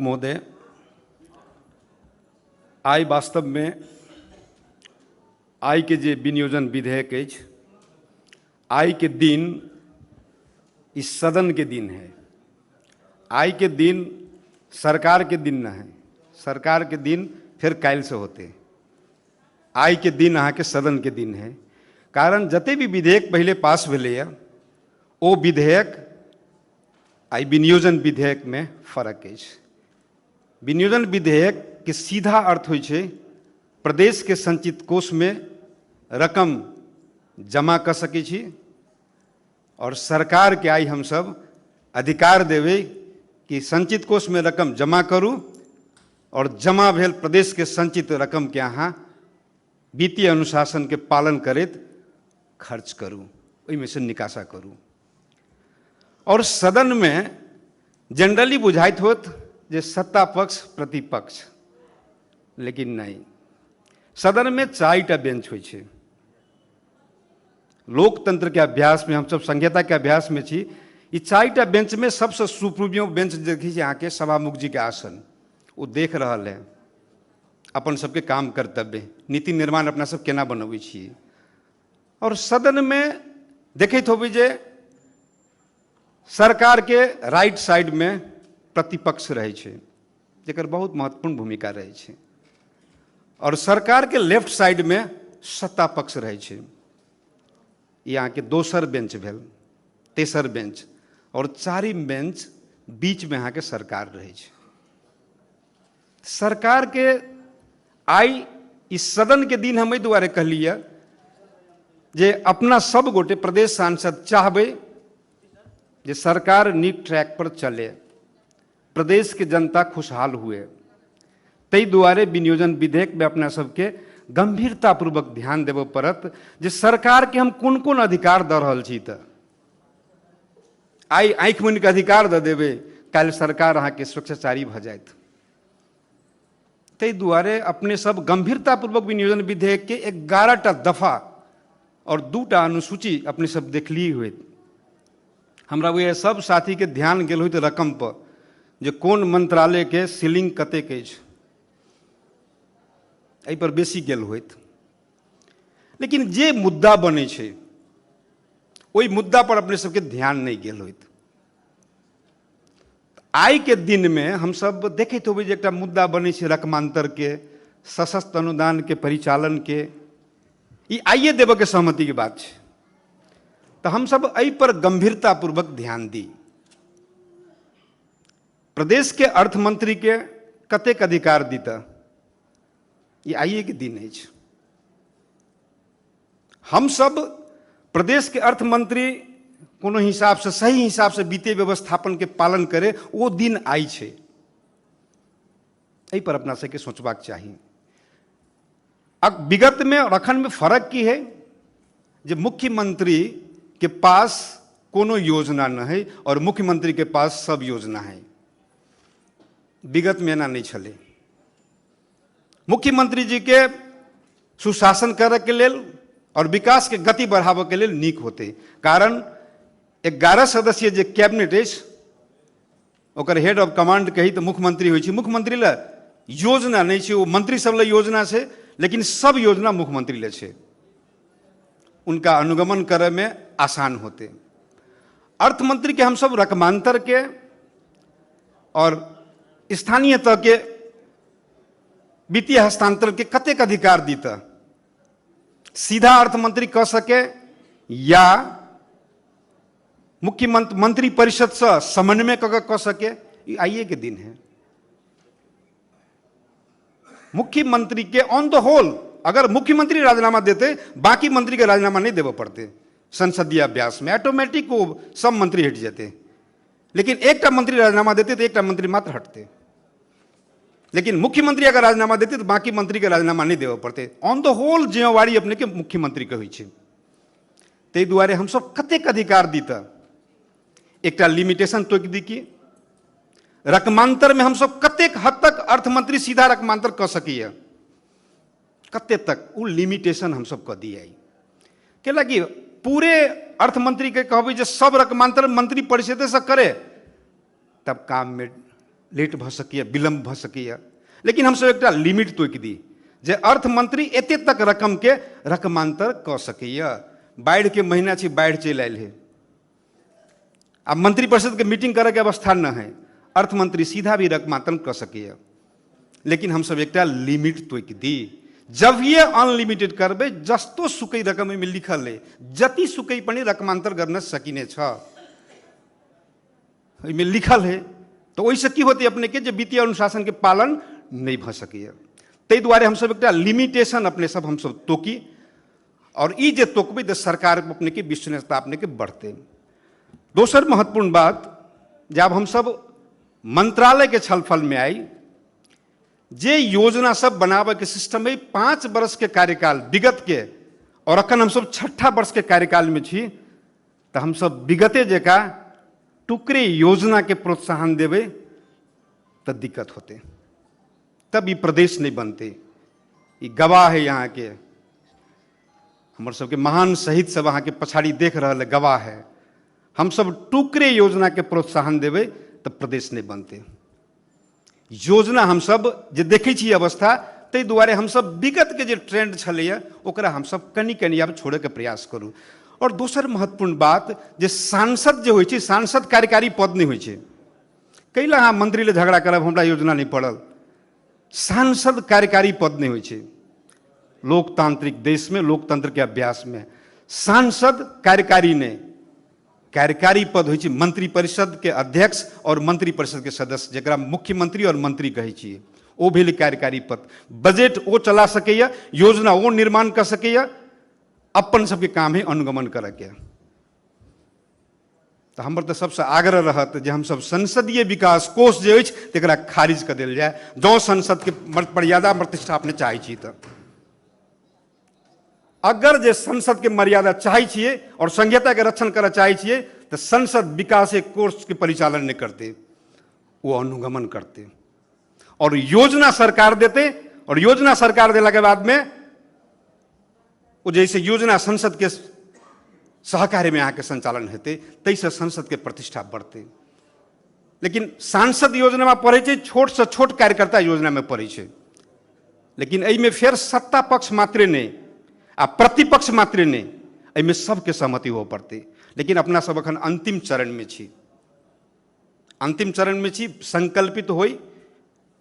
महोदय, आइ वास्तव में आइ के जे विनियोजन विधेयक अछि, आइ के दिन इस सदन के दिन है। आइ के दिन सरकार के दिन न है, सरकार के दिन फिर काल्हि से होते। आइ के दिन अहाँ के सदन के दिन है। कारण जते भी विधेयक पहले पास भेलैया ओ विधेयक आइ विनियोजन विधेयक में फर्क अछि। विनियोजन विधेयक के सीधा अर्थ होइ छै प्रदेश के संचित कोष में रकम जमा कर सकै छी और सरकार के आइ हम सब अधिकार देबै कि संचित कोष में रकम जमा करू और जमा भेल प्रदेश के संचित रकम के अहाँ वित्तीय अनुशासन के पालन करैत खर्च करू, ओहिमे से निकासा करू। और सदन में जनरली बुझाइत होत जे सत्ता पक्ष प्रतिपक्ष, लेकिन नहीं। सदन में 4टा बेंच होइ छै। लोकतंत्र के अभ्यास में हम सब संहिता के अभ्यास में छी। ई 4टा बेंच में सबसे सुप्रीमियम बेंच देखी अहाँ के सभामुख जी के आसन, वो देख रहल है अपन सबके काम कर्तव्य, नीति निर्माण अपना सब केना बनबै छी। और सदन में देखैत होबै जे सरकार के राइट साइड में प्रतिपक्ष रहै छै, जेकर बहुत महत्वपूर्ण भूमिका रहै छै, और सरकार के लेफ्ट साइड में सत्ता पक्ष रहै छै। ये अहाँ के दोसर बेंच भेल, तेसर बेंच, और चारिम बेंच बीच में अहाँ के सरकार रहै छै। सरकार के आइ इस सदन के दिन हम एहि दुआरे कहलिए जे अपना सब गोटे प्रदेश सांसद चाहबै जे सरकार नीक ट्रैक पर चले, प्रदेश के जनता खुशहाल हुए। तै दुआरे विनियोजन विधेयक में अपना सबके गंभीरतापूर्वक ध्यान देबऽ पड़त जे सरकार के हम कोन कोन अधिकार दऽ रहल छी। तऽ आइ आँखि मुनि के अधिकार दऽ देबै, काल्हि सरकार अहाँ के स्वेच्छाचारी भऽ जायत। तै दुआरे अपने सब गंभीरतापूर्वक विनियोजन विधेयक के 11टा दफा और 2टा अनुसूची अपने सब देखली हुए। हमरा वो सब साथी के ध्यान गेल होइत रकम पर जे कोन मंत्रालय के सीलिंग कतेक अछि, एहि पर बेसी गेल होइत। लेकिन जे मुद्दा बनै छै ओहि मुद्दा पर अपने सबके ध्यान नहीं गेल होइत। आइ के दिन में हम सब देखैत होबै जे एकटा मुद्दा बनै छै रकमांतर के, सशक्त अनुदान के परिचालन के। ई आइए देबऽ के सहमति की बात छै। तो हम सब एहि पर गंभीरतापूर्वक ध्यान दी। प्रदेश के अर्थ मंत्री के कतेक अधिकार दीता, ये आइए के दिन अछि। हम सब प्रदेश के अर्थ मंत्री कोनो हिसाब से, सही हिसाब से वित्तीय व्यवस्थापन के पालन करे, वो दिन आई छै। एहि पर अपना सबके सोचबाक चाही। अब विगत में और अखन में फर्क की है जे मुख्यमंत्री के पास कोनो योजना न है और मुख्यमंत्री के पास सब योजना है। विगत में एना नहीं छले। मुख्यमंत्री जी के सुशासन करे के लेल और विकास के गति बढ़ावे के लेल नीक होते। कारण 11 सदस्यीय जे कैबिनेट अछि ओकर हेड ऑफ कमांड कही तो मुख्यमंत्री होइ छै। मुख्यमंत्री ले योजना नहीं छै, वो मंत्री सब ले योजना छै, लेकिन सब योजना मुख्यमंत्री ले छै। उनका अनुगमन करे में आसान होते। अर्थ मंत्री के हम सब रकमांतर के और स्थानीय तह के वित्तीय हस्तांतरण के कतेक अधिकार दीता, सीधा अर्थ मंत्री कह सके या मुख्यमंत्री मंत्री परिषद से समन्वय कह सके। ये आइए के दिन है। मुख्यमंत्री के ऑन द होल अगर मुख्यमंत्री राजीनामा देते, बाकी मंत्री के राजीनामा नहीं देवे पड़ते। संसदीय अभ्यास में ऑटोमेटिक वो सब मंत्री हट जाते। लेकिन एकटा मंत्री राजीनामा देते तो एकटा मंत्री मात्र हटते। लेकिन मुख्यमंत्री अगर राजीनामा देते तो बाकी मंत्री के राजीनामा नहीं देवे पड़ते। ऑन द होल जिम्मेवारी अपने के मुख्यमंत्री के होइ छै। तै दुआरे हम सब कतेक अधिकार दीता, एकटा लिमिटेशन तोक दी कि रकमांतर में हम सब कतेक हद तक अर्थमंत्री सीधा रकमांतर कर सकिए, कते तक वो लिमिटेशन हम सब कह दिए। कैला कि पूरे अर्थमंत्री के कहबै जे सब रकमांतर मंत्री परिषद से करे, तब काम में लेट भ सकैए, विलम्ब भ सकैए, लेकिन हमसब एकटा लिमिट तोकि दी जे अर्थ मंत्री एते तक रकम के रकमांतर क सकैए। बाढ़ि के महीना छै, बाढ़ि चलि आयल है, अब मंत्रिपरिषद के मीटिंग करे के अवस्था न है, अर्थ मंत्री सीधा भी रकमांतरण क सकैए, लेकिन हमसब एकटा लिमिट तोकि दी। जब ये अनलिमिटेड करबे, जस्तो सुकै रकम में लिखल है, जति सुकै पनि रकमांतर गर्न सकिने छ, में लिखल है, तो ओइसे की होते अपने के जे वित्तीय अनुशासन के पालन नहीं भ सकैए। ताहि दुआरे हमसब एकटा लिमिटेशन अपने सब हमसब तोकी, और ई जे तोकबै तो सरकार अपने के विश्वसनीयता अपने के बढ़ते। दोसर महत्वपूर्ण बात, जब हम सब मंत्रालय के छलफल में आई, जे योजना सब बनावे के सिस्टम है 5 वर्ष के कार्यकाल विगत के, और अखन हम सब 6ठा वर्ष के कार्यकाल में छी, तो हम सब विगते जका टुकड़े योजना के प्रोत्साहन देवे तो दिक्कत होते, तब ये प्रदेश नहीं बनते। ये गवाह है यहाँ के, हमारे सबके महान शहीद सब वहाँ के पछाड़ी देख रहा है, गवाह है। हम सब टुकड़े योजना के प्रोत्साहन देवे तो प्रदेश नहीं बनते। योजना हम सब जे देखे छी अवस्था, ताहि दुआरे हम सब विगत के जे ट्रेंड छलैया ओकरा हम सब कनी कनी आब छोड़े के प्रयास करूँ। और दोसर महत्वपूर्ण बात, जे सांसद जे होइ छै, सांसद कार्यकारी पद नहीं होइ छै। कैला अहाँ मंत्री ले झगड़ा करब, हमरा योजना नहीं पड़ल, सांसद कार्यकारी पद नहीं होइ छै। लोकतांत्रिक देश में, लोकतंत्र के अभ्यास में सांसद कार्यकारी नहीं, कार्यकारी पद होइ छै मंत्रिपरिषद के अध्यक्ष और मंत्रिपरिषद के सदस्य, जकरा मुख्यमंत्री और मंत्री कहै छियै, ओ भेल कार्यकारी पद। बजट ओ चला सकैया, योजना ओ निर्माण कर सकैया, अपन सबके काम है अनुगमन करे के। तो हमर तो सबसे आग्रह रहत जे हम सब संसदीय विकास कोष जे अछि तकरा खारिज कर देल जाए, जँ संसद के मर्यादा प्रतिष्ठा अपने चाहै छी तो। अगर जे संसद के मर्यादा चाहै छिए और संहिता के रक्षण करे चाहै छिए, तो संसद विकास कोष के परिचालन नहीं करते, वो अनुगमन करते और योजना सरकार देते, और योजना सरकार देला के बाद में वो जैसे योजना संसद के सहकार्य में यहाँ के संचालन हेते, तैसे संसद के प्रतिष्ठा बढ़ते। लेकिन सांसद योजना में पड़े छै, छोट से छोट कार्यकर्ता योजना में पड़े छै, लेकिन एहि में फिर सत्ता पक्ष मात्रे नहीं आ प्रतिपक्ष मात्रे नहीं, एहि में सबके सहमति हो पड़ते। लेकिन अपना सब अखन अंतिम चरण में छी, अंतिम चरण में छी, संकल्पित होई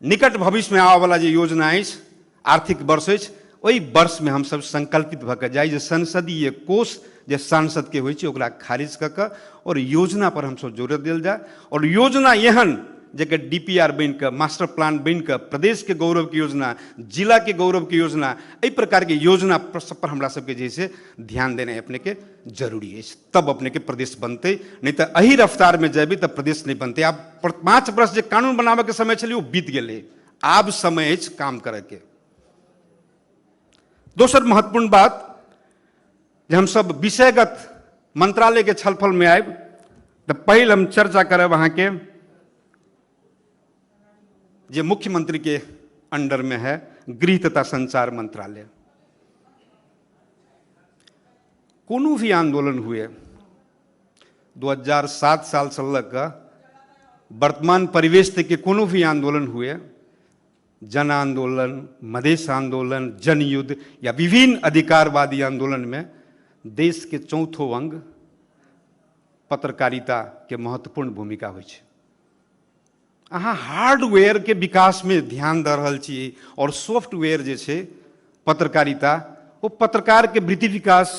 निकट भविष्य में आवे वाला जे योजना अछि, आर्थिक वर्ष अछि, ओहि वर्ष में हम सब संकल्पित भऽ कऽ जाई जे संसदीय कोष जे सांसद के होइ छै ओकरा खारिज कऽ कऽ और योजना पर हम सब जोर देल जाए, और योजना एहन जकर डीपीआर बन कऽ, मास्टर प्लान बन कऽ, प्रदेश के गौरव की योजना, जिला के गौरव की योजना, एहि प्रकार के योजना पर हमरा सबके जे से ध्यान देना अपने के जरूरी है, तब अपने के प्रदेश बनते। नहीं तो अही रफ्तार में जेबे तो प्रदेश नहीं बनते। आब 5 वर्ष जे कानून बनावे के समय छलै वो बीत गेलै, आब समय अछि काम करे के। दोसर महत्वपूर्ण बात, जे हम सब विषयगत मंत्रालय के छलफल में आयब तो पहले हम चर्चा करब अहाँ के जे मुख्यमंत्री के अंडर में है गृह तथा संचार मंत्रालय। कोनो भी आंदोलन हुए 2007 साल से लग वर्तमान परिवेश तक के कोनो भी आंदोलन हुए, जन आंदोलन, मधेश आंदोलन, जनयुद्ध या विभिन्न अधिकारवादी आंदोलन में देश के चौथो अंग पत्रकारिता के महत्वपूर्ण भूमिका होइ छै। अहाँ हार्डवेयर के विकास में ध्यान दे रहल छी और सॉफ्टवेयर जे छै पत्रकारिता, वो पत्रकार के वृत्ति विकास,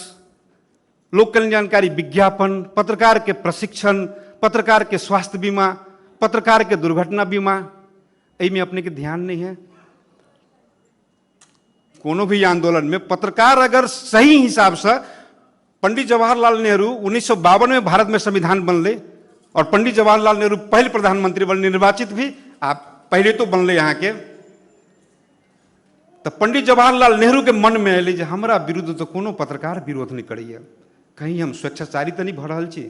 लोक कल्याणकारी विज्ञापन, पत्रकार के प्रशिक्षण, पत्रकार के स्वास्थ्य बीमा, पत्रकार के दुर्घटना बीमा, में अपने के ध्यान नहीं है। कोनो भी आंदोलन में पत्रकार अगर सही हिसाब से, पंडित जवाहरलाल नेहरू 1952 में भारत में संविधान बनले और पंडित जवाहरलाल नेहरू पहले प्रधानमंत्री बनले, निर्वाचित भी आप पहले तो बनले यहाँ के, तो पंडित जवाहरलाल नेहरू के मन में अले जे हमरा विरुद्ध तो कोनो पत्रकार विरोध नहीं करिए, कहीं हम स्वेच्छाचारी तो नहीं भ रहल छी।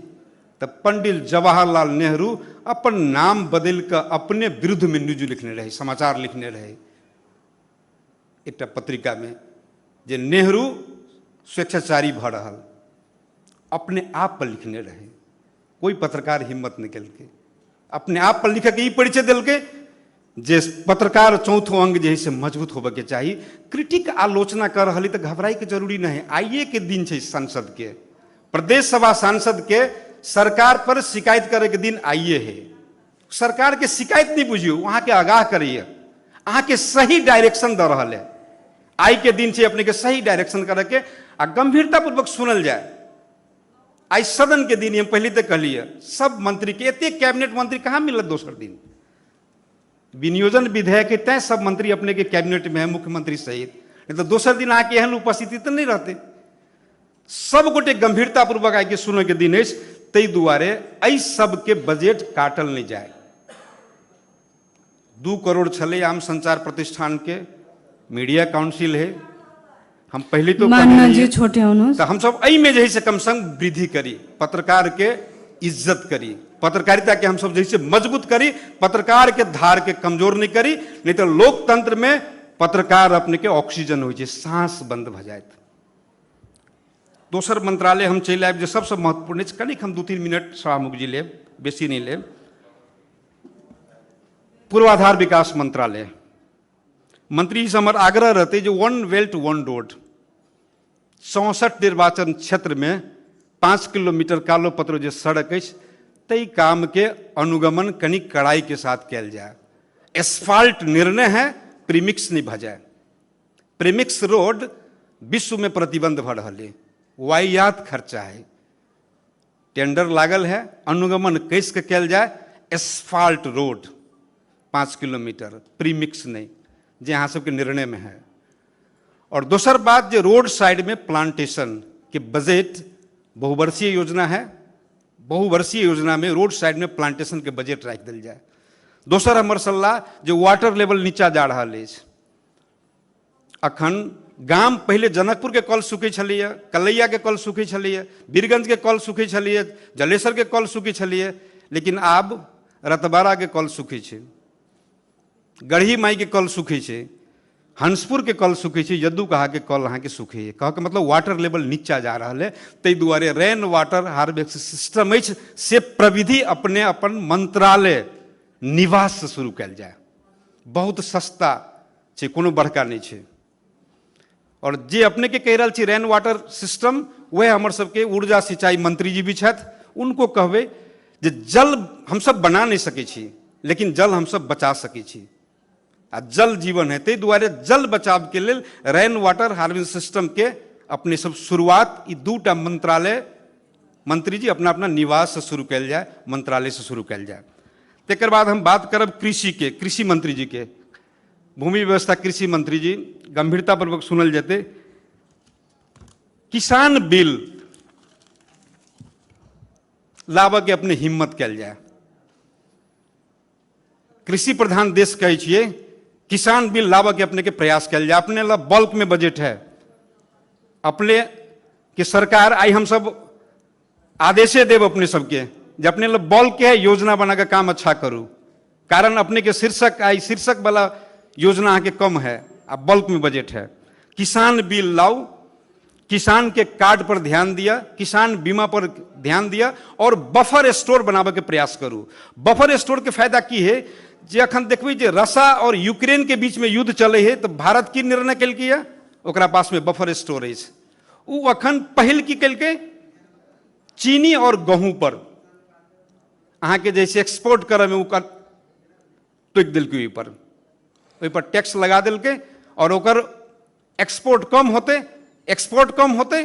तो पंडित जवाहरलाल नेहरू अपन नाम बदल कर अपने विरुद्ध में न्यूज लिखने रहे, समाचार लिखने रहे एक पत्रिका में, जे नेहरू स्वेच्छाचारी भ रहल, अपने आप पर लिखने रहे। कोई पत्रकार हिम्मत नहीं कल के। अपने आप पर लिख के परिचय दिल के जे पत्रकार चौथो अंग जे से मजबूत होबे के चाहिए। क्रिटिक आलोचना कर रही तो घबराई के जरूरी नहीं है। आइए के दिन है सांसद के, प्रदेश सभा सांसद के सरकार पर शिकायत करे के दिन आइए है। सरकार के शिकायत नहीं बुझियो, वहां के आगाह करिए, अहाँ के सही डायरेक्शन दे रहा है। आई के दिन से अपने के सही डायरेक्शन करे के आ गंभीरता पूर्वक सुनल जाए। आई सदन के दिन हम पहले तक कहलिए सब मंत्री के एते कैबिनेट मंत्री कहाँ मिलत दोसर दिन विनियोजन विधेयक के तय सब मंत्री अपने के कैबिनेट में है, मुख्यमंत्री सहित, नहीं तो दोसर दिन आके एहन उपस्थिति तो नहीं रहते। सब गोटे गंभीरता पूर्वक आके सुने के दिन तै दुआरे एहि सबके बजट काटल नहीं जाए। 2 करोड़ छले आम संचार प्रतिष्ठान के मीडिया काउंसिल है। हम पहले तो छोटे तो हम सब एहि में जैसे कम से कम वृद्धि करी, पत्रकार के इज्जत करी, पत्रकारिता के हम सब जैसे मजबूत करी, पत्रकार के धार के कमजोर नहीं करी। नहीं तो लोकतंत्र में पत्रकार अपने के ऑक्सीजन हो, सांस बंद भ जाए। दोसर मंत्रालय हम चल आब जो सबसे महत्वपूर्ण है, कनिक हम 2-3 मिनट सभामुख जी लेब, बेसी नहीं लेब। पूर्वाधार विकास मंत्रालय मंत्री से हमार आग्रह रहते जो 1 बेल्ट 1 रोड 64 निर्वाचन क्षेत्र में 5 किलोमीटर कालो पत्रो जो सड़क है तई काम के अनुगमन कनी कड़ाई के साथ किया जाए। एस्फाल्ट निर्णय है, प्रीमिक्स नहीं भजाए। प्रीमिक्स रोड विश्व में प्रतिबंध भ रहा है, वाहियात खर्चा है, टेंडर लागल है, अनुगमन कैस के किया जाए। एस्फाल्ट रोड 5 किलोमीटर, प्रीमिक्स नहीं, जे यहाँ सबके निर्णय में है। और दूसर बात जो रोड साइड में प्लांटेशन के बजट बहुवर्षीय योजना है, बहुवर्षीय योजना में रोड साइड में प्लांटेशन के बजट रख दिल जाए। दोसर हमर सलाह जो वाटर लेवल नीचा जा रहा है, अखन गाम पहले जनकपुर के कल सूखे छलिए, कलैया के कल सूखे छलिए, बीरगंज के कल सूखे छलिए, जलेसर के कल सूखे छलिए, लेकिन आब रतबारा के कल सूखे छे, गढ़ी माई के कल सूखे छे, हंसपुर के कल सूखे छे, यदू कहा के कल अहाँ के सूखे है। कह के मतलब वाटर लेवल नीचा जा रहा है। तै दुआरे रेन वाटर हार्वेस्ट सिस्टम से प्रविधि अपने अपन मंत्रालय निवास से शुरू कल जाए। बहुत सस्ता छे, कोनो बड़का नहीं छे। और जे अपने के कह रहा छे रेन वाटर सिस्टम, वह हमर सबके ऊर्जा सिंचाई मंत्री जी भी छथि, उनको कहबे जे जल हम सब बना नहीं सके छी, लेकिन जल हम सब बचा सके छी। आ जल जीवन है, ते दुआरे जल बचाव के लिए रेन वाटर हार्वेस्ट सिस्टम के अपने सब शुरुआत 2टा मंत्रालय मंत्री जी अपना अपना निवास से शुरू कल जाए, मंत्रालय से शुरू कल जाए। तेकर बाद हम बात करब कृषि के, कृषि मंत्री जी के, भूमि व्यवस्था कृषि मंत्री जी गंभीरता पूर्वक सुनल जाते। किसान बिल लाबऽ के अपने हिम्मत कल जाए। कृषि प्रधान देश कहे छिए, किसान बिल लाबऽ के अपने के प्रयास कल जाए। अपने ला बल्क में बजट है, अपने के सरकार आई हम सब आदेशे देव अपने सबके जे अपने ला बल्क के है योजना बना के काम अच्छा करूँ। कारण अपने के शीर्षक आई शीर्षक वाला योजना आके कम है, अब बल्क में बजट है। किसान बिल लाओ, किसान के कार्ड पर ध्यान दिया, किसान बीमा पर ध्यान दिया और बफर स्टोर बनाबे के प्रयास करूँ। बफर स्टोर के फायदा की है जे अखन देखबे जे रसिया और यूक्रेन के बीच में युद्ध चले है, तो भारत की निर्णय कल किया, ओकरा पास में बफर स्टोरेज। उ अखन पहल की कल के चीनी और गेहूं पर अहाँ के जैसे एक्सपोर्ट करे में टोक दिल्के ऊपर, ओहि पर टैक्स लगा दिल्के और ओकर एक्सपोर्ट कम होते, एक्सपोर्ट कम होते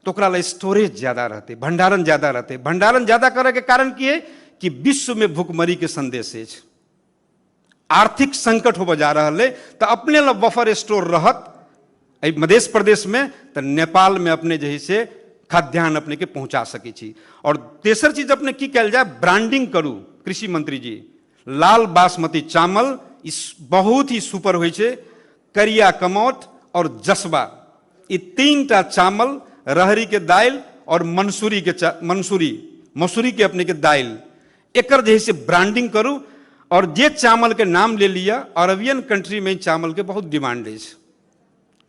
तो ओकरा ला स्टोरेज ज्यादा रहते, भंडारण ज्यादा रहते। भंडारण ज्यादा करे के कारण की है कि विश्व में भूखमरी के संदेश है, आर्थिक संकट हो जा रहा है, तो अपने ला बफर स्टोर रहत मध्य प्रदेश में, तो नेपाल में अपने जैसे खाद्यान्न अपने के पहुंचा सके छी। और तेसर चीज अपने की कल जाए, ब्रांडिंग करू। कृषि मंत्री जी लाल बासमती चावल इस बहुत ही सुपर हो, करिया कमौट और जसबा, ये 3टा चावल, रहरी के दाल और मंसूरी के अपने के दाल, एकर जैसे ब्रांडिंग करू। और जे चावल के नाम ले लिया, अरबियन कंट्री में चावल के बहुत डिमांड है,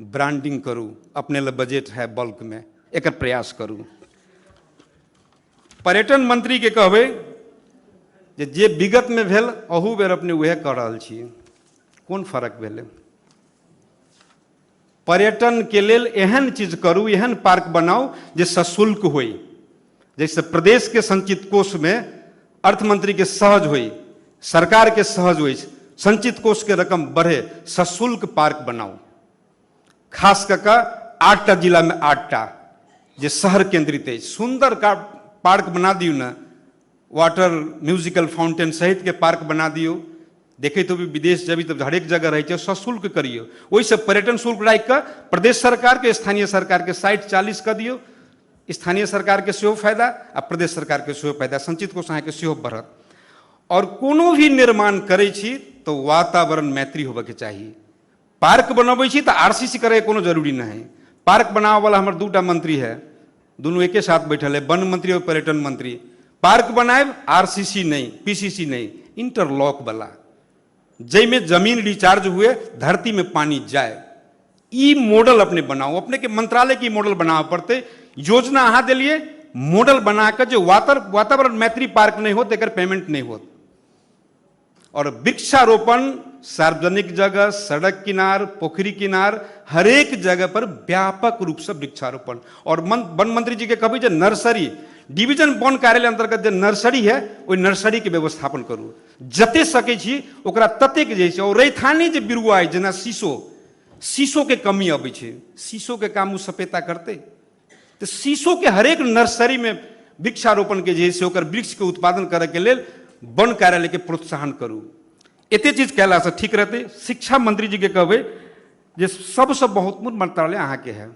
ब्रांडिंग करू। अपने लिए बजट है बल्क में, एक प्रयास करू। पर्यटन मंत्री के कहबे जे विगत में भेल अहू बेर अपने वह कर रहल छी। कोन फर्क भेलै? पर्यटन के लेल एहन चीज करू, एहन पार्क बनाओ जे सशुल्क होई, जैसे प्रदेश के संचित कोष में अर्थ मंत्री के सहज होई, सरकार के सहज होई, संचित कोष के रकम बढ़े, सशुल्क पार्क बनाओ। खास करके 8टा जिला में 8टा जे शहर केंद्रित है, सुंदर का पार्क बना दियो ना, वाटर म्यूजिकल फाउंटेन सहित के पार्क बना दियो। देखे तो भी विदेश जब तो हरेक जगह रहे, सशुल्क करियो। वही सब पर्यटन शुल्क राखि कर प्रदेश सरकार के स्थानीय सरकार के 60-40 कर दियो, स्थानीय सरकार के सेहो फायदा आ प्रदेश सरकार के सेहो फायदा, संचित कोष अहाँ के सेहो बढ़त। और कोनो भी निर्माण करे छी तो वातावरण मैत्री होबे के चाहिए। पार्क बनबै छी तो आरसीसी करे कोनो जरूरी नहीं है। पार्क बनावे वाला हमारे 2टा मंत्री है, दोनों एके साथ बैठल है, वन मंत्री और पर्यटन मंत्री। पार्क बनाए आरसीसी नहीं, पीसीसी नहीं, इंटरलॉक वाला, जै में जमीन रिचार्ज हुए, धरती में पानी जाए। ई मॉडल अपने बनाओ, अपने के मंत्रालय की मॉडल बनावे पड़ते। योजना अहाँ दिलिए, मॉडल बनाकर जो वातावरण मैत्री पार्क नहीं हो तेकर पेमेंट नहीं हो। और वृक्षारोपण सार्वजनिक जगह, सड़क किनार, पोखरी किनार, हरेक जगह पर व्यापक रूप से वृक्षारोपण। और वन मंत्री जी के कभी जो नर्सरी डिवीजन वन कार्यालय अंतर्गत जो नर्सरी है, वही नर्सरी के व्यवस्थापन करू, जते सके छी ओकरा ततेक जे छै। और रैथानी जे बिरुआ है, जेना शीशो के कमी अबै छै, शीशो के काम उ सपेता करते, तो शीशो के हरेक नर्सरी में वृक्षारोपण के जे ओकर वृक्ष के उत्पादन करे के लेल वन कार्यालय के प्रोत्साहन करू। एते चीज कैला से ठीक रहते। शिक्षा मंत्री जी के कहबे जे सबसे महत्वपूर्ण मंत्रालय अहाँ के है।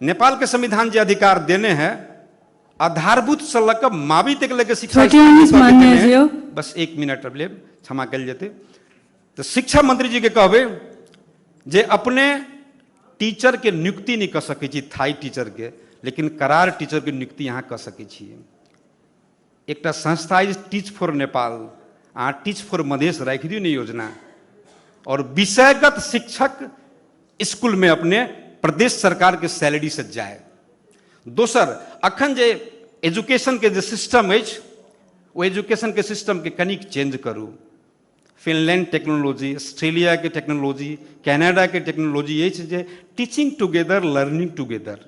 नेपाल के संविधान जे अधिकार देने हैं, आधारभूत से लेकर मावी तक लेकर शिक्षा, बस 1 मिनट अब ले क्षमा कल जेते। तो शिक्षा मंत्री जी के कहबे जे अपने टीचर के नियुक्ति नहीं कर सके छी, थाई टीचर के, लेकिन करार टीचर के नियुक्ति यहाँ कर सके छी। एक संस्था है teach for Nepal, teach for Madhesh राखि दियो ने योजना। और विषयगत शिक्षक स्कूल में अपने प्रदेश सरकार के सैलरी से जाए। दोसर, अखन जे एजुकेशन के जे सिस्टम है, वो एजुकेशन के सिस्टम के कनिक चेंज करू। फिनलैंड टेक्नोलॉजी, ऑस्ट्रेलिया के टेक्नोलॉजी, कनाडा के टेक्नोलॉजी ये जे टीचिंग टुगेदर, लर्निंग टुगेदर।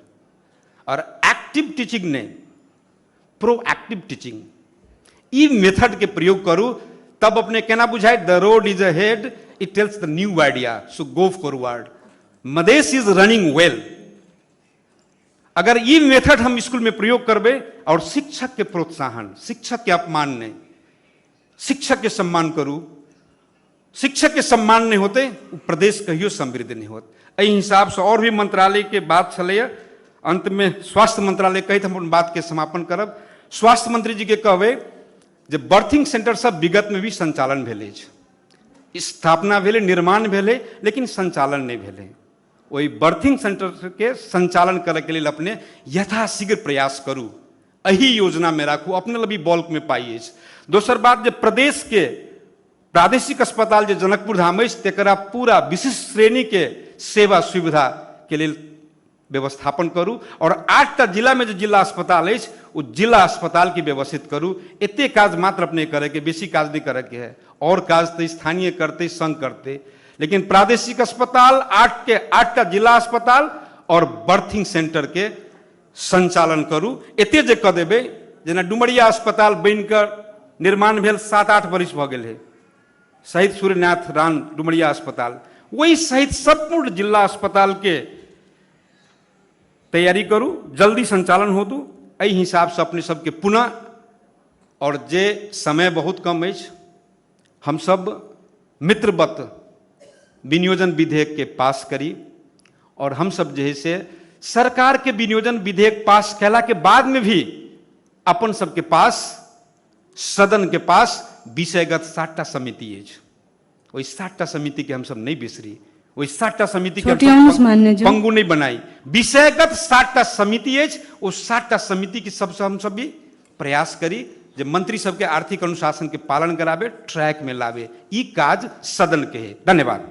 और एक्टिव टीचिंग ने प्रोएक्टिव टीचिंग, ई मेथड के प्रयोग करू, तब अपने केना बुझाए the road is ahead, it tells the new idea, so go forward, Madhesh is running well. अगर ये मेथड हम स्कूल में प्रयोग करबे, और शिक्षक के प्रोत्साहन, शिक्षक के अपमान नहीं, शिक्षक के सम्मान करू। शिक्षक के सम्मान नहीं होते प्रदेश कहियो समृद्ध नहीं होत। एहि हिसाब से और भी मंत्रालय के बात चले। अंत में स्वास्थ्य मंत्रालय कहित हम अपन बात के समापन करब। स्वास्थ्य मंत्री जी के कहबे जे बर्थिंग सेंटर सब विगत में भी संचालन भेले, स्थापना भेले, निर्माण भेले, लेकिन संचालन नहीं भेले। वही बर्थिंग सेंटर के संचालन करे के लिए अपने यथाशीघ्र प्रयास करू, एही योजना में राखू, अपने भी बल्क में पाइए। दोसर बात, जे प्रदेश के प्रादेशिक अस्पताल जो जनकपुर धाम है, तेकरा पूरा विशिष्ट श्रेणी के सेवा सुविधा के लिए व्यवस्थापन करू। और 8टा जिला में जो जिला अस्पताल है, वो जिला अस्पताल की व्यवस्थित करू। एते काज मात्र अपने करे के, बेसी काज नहीं करे के है। और काज तो स्थानीय करते, संघ करते, लेकिन प्रादेशिक अस्पताल, 8टा जिला अस्पताल और बर्थिंग सेंटर के संचालन करू। एते जे क देबे, जेना डुमरिया अस्पताल बनकर निर्माण भेल 7-8 वर्ष भ गेल है, शहीद सूर्यनाथ रान डुमरिया अस्पताल, वही सहित संपूर्ण जिला अस्पताल के तैयारी करू, जल्दी संचालन हो दू। एहि हिसाब से अपने सबके पुनः, और जे समय बहुत कम है, हम सब मित्रवत विनियोजन विधेयक के पास करी। और हम सब जो है से सरकार के विनियोजन विधेयक पास कैला के बाद में भी अपन सबके पास, सदन के पास विषयगत 7टा समिति है। वही 7टा समिति के हम सब नहीं बिसरी, वही 7टा समिति के पंगु नहीं बनाई। विषयगत 7टा समिति है, उस 7टा समिति की सबसे हम सब भी प्रयास करी जे मंत्री सबके आर्थिक अनुशासन के पालन करावे, ट्रैक में लावे। ई काज सदन के है। धन्यवाद।